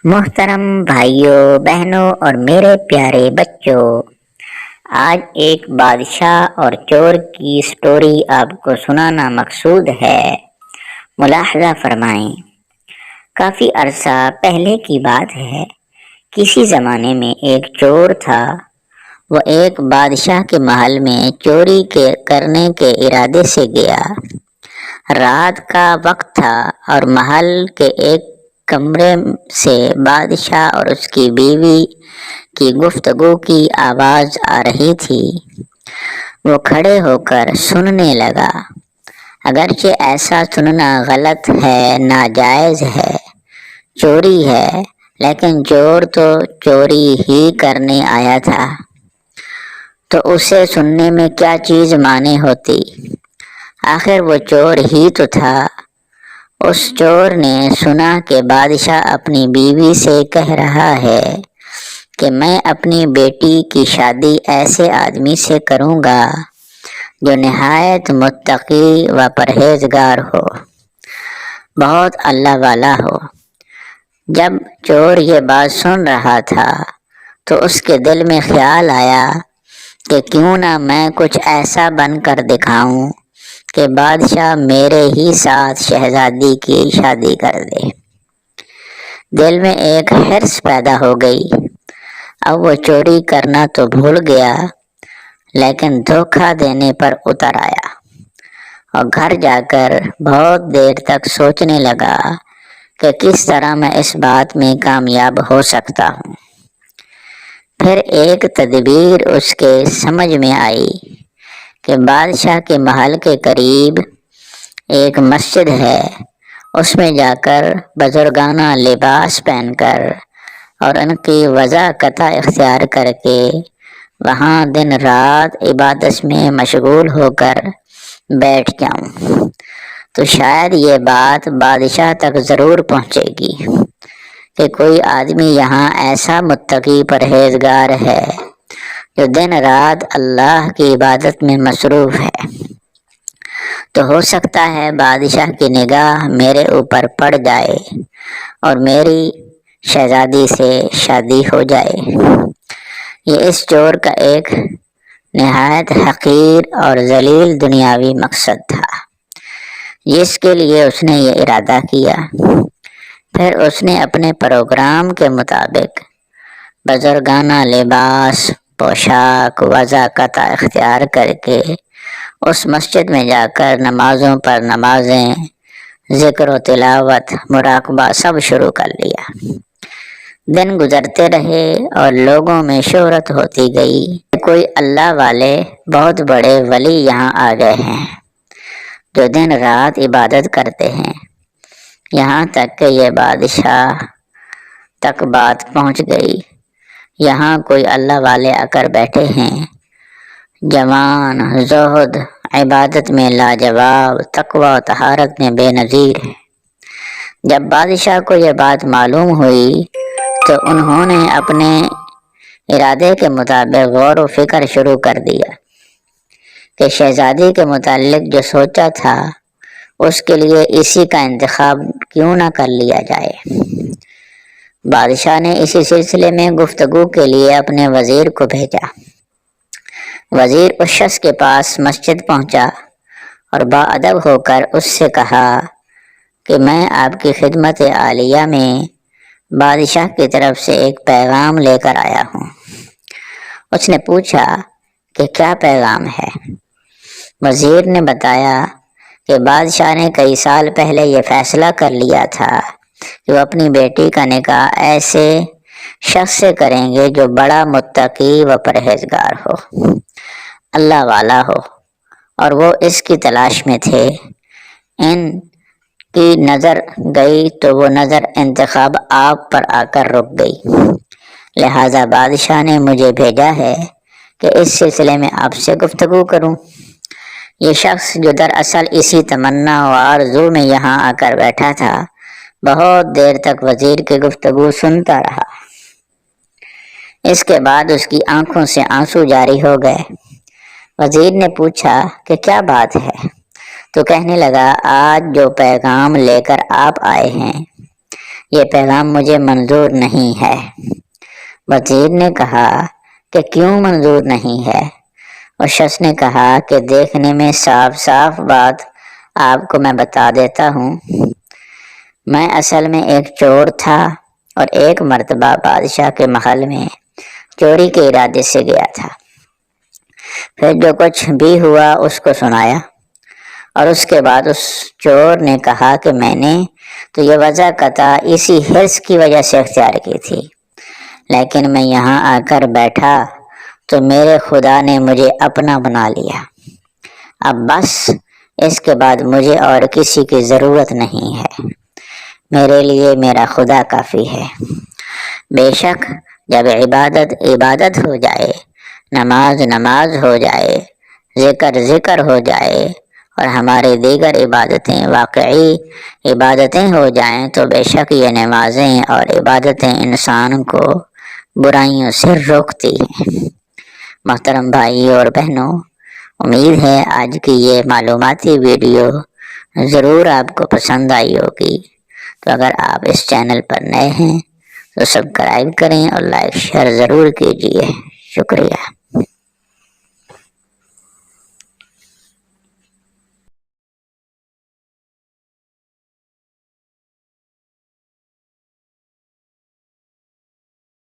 محترم بھائیوں بہنوں اور میرے پیارے بچوں، آج ایک بادشاہ اور چور کی سٹوری آپ کو سنانا مقصود ہے۔ ملاحظہ فرمائیں۔ کافی عرصہ پہلے کی بات ہے۔ کسی زمانے میں ایک چور تھا۔ وہ ایک بادشاہ کے محل میں چوری کرنے کے ارادے سے گیا۔ رات کا وقت تھا اور محل کے ایک کمرے سے بادشاہ اور اس کی بیوی کی گفتگو کی آواز آ رہی تھی۔ وہ کھڑے ہو کر سننے لگا۔ اگرچہ ایسا سننا غلط ہے، ناجائز ہے، چوری ہے، لیکن چور تو چوری ہی کرنے آیا تھا، تو اسے سننے میں کیا چیز مانی ہوتی؟ آخر وہ چور ہی تو تھا۔ اس چور نے سنا کہ بادشاہ اپنی بیوی سے کہہ رہا ہے کہ میں اپنی بیٹی کی شادی ایسے آدمی سے کروں گا جو نہایت متقی و پرہیزگار ہو، بہت اللہ والا ہو۔ جب چور یہ بات سن رہا تھا تو اس کے دل میں خیال آیا کہ کیوں نہ میں کچھ ایسا بن کر دکھاؤں کہ بادشاہ میرے ہی ساتھ شہزادی کی شادی کر دے۔ دل میں ایک حرص پیدا ہو گئی۔ اب وہ چوری کرنا تو بھول گیا، لیکن دھوکہ دینے پر اتر آیا اور گھر جا کر بہت دیر تک سوچنے لگا کہ کس طرح میں اس بات میں کامیاب ہو سکتا ہوں۔ پھر ایک تدبیر اس کے سمجھ میں آئی کہ بادشاہ کے محل کے قریب ایک مسجد ہے، اس میں جا کر بزرگانہ لباس پہن کر اور ان کی وضاحت اختیار کر کے وہاں دن رات عبادت میں مشغول ہو کر بیٹھ جاؤں تو شاید یہ بات بادشاہ تک ضرور پہنچے گی کہ کوئی آدمی یہاں ایسا متقی پرہیزگار ہے جو دن رات اللہ کی عبادت میں مصروف ہے، تو ہو سکتا ہے بادشاہ کی نگاہ میرے اوپر پڑ جائے اور میری شہزادی سے شادی ہو جائے۔ یہ اس چور کا ایک نہایت حقیر اور ذلیل دنیاوی مقصد تھا جس کے لیے اس نے یہ ارادہ کیا۔ پھر اس نے اپنے پروگرام کے مطابق بزرگانہ لباس، پوشاک، وضاحت اختیار کر کے اس مسجد میں جا کر نمازوں پر نمازیں، ذکر و تلاوت، مراقبہ سب شروع کر لیا۔ دن گزرتے رہے اور لوگوں میں شہرت ہوتی گئی کہ کوئی اللہ والے بہت بڑے ولی یہاں آ گئے ہیں جو دن رات عبادت کرتے ہیں۔ یہاں تک کہ یہ بادشاہ تک بات پہنچ گئی۔ یہاں کوئی اللہ والے آ کر بیٹھے ہیں، جوان، زہد، عبادت میں لاجواب، تقوی و طہارت میں بے نظیر ہے۔ جب بادشاہ کو یہ بات معلوم ہوئی تو انہوں نے اپنے ارادے کے مطابق غور و فکر شروع کر دیا کہ شہزادی کے متعلق جو سوچا تھا اس کے لیے اسی کا انتخاب کیوں نہ کر لیا جائے۔ بادشاہ نے اسی سلسلے میں گفتگو کے لیے اپنے وزیر کو بھیجا۔ وزیر اس شخص کے پاس مسجد پہنچا اور باادب ہو کر اس سے کہا کہ میں آپ کی خدمت عالیہ میں بادشاہ کی طرف سے ایک پیغام لے کر آیا ہوں۔ اس نے پوچھا کہ کیا پیغام ہے؟ وزیر نے بتایا کہ بادشاہ نے کئی سال پہلے یہ فیصلہ کر لیا تھا کہ وہ اپنی بیٹی کا نکاح ایسے شخص سے کریں گے جو بڑا متقی و پرہیزگار ہو، اللہ والا ہو، اور وہ اس کی تلاش میں تھے۔ ان کی نظر گئی تو وہ نظر انتخاب آپ پر آ کر رک گئی، لہذا بادشاہ نے مجھے بھیجا ہے کہ اس سلسلے میں آپ سے گفتگو کروں۔ یہ شخص جو دراصل اسی تمنا و آرزو میں یہاں آ کر بیٹھا تھا، بہت دیر تک وزیر کی گفتگو سنتا رہا۔ اس کے بعد اس کی آنکھوں سے آنسو جاری ہو گئے۔ وزیر نے پوچھا کہ کیا بات ہے؟ تو کہنے لگا، آج جو پیغام لے کر آپ آئے ہیں یہ پیغام مجھے منظور نہیں ہے۔ وزیر نے کہا کہ کیوں منظور نہیں ہے؟ اس شخص نے کہا کہ دیکھنے میں صاف صاف بات آپ کو میں بتا دیتا ہوں، میں اصل میں ایک چور تھا اور ایک مرتبہ بادشاہ کے محل میں چوری کے ارادے سے گیا تھا۔ پھر جو کچھ بھی ہوا اس کو سنایا، اور اس کے بعد اس چور نے کہا کہ میں نے تو یہ وجہ قطع اسی حرص کی وجہ سے اختیار کی تھی، لیکن میں یہاں آ کر بیٹھا تو میرے خدا نے مجھے اپنا بنا لیا۔ اب بس اس کے بعد مجھے اور کسی کی ضرورت نہیں ہے، میرے لیے میرا خدا کافی ہے۔ بے شک جب عبادت عبادت ہو جائے، نماز نماز ہو جائے، ذکر ذکر ہو جائے اور ہماری دیگر عبادتیں واقعی عبادتیں ہو جائیں تو بے شک یہ نمازیں اور عبادتیں انسان کو برائیوں سے روکتی ہیں۔ محترم بھائی اور بہنوں، امید ہے آج کی یہ معلوماتی ویڈیو ضرور آپ کو پسند آئی ہوگی۔ تو اگر آپ اس چینل پر نئے ہیں تو سبسکرائب کریں اور لائک شیئر ضرور کیجیے۔ شکریہ۔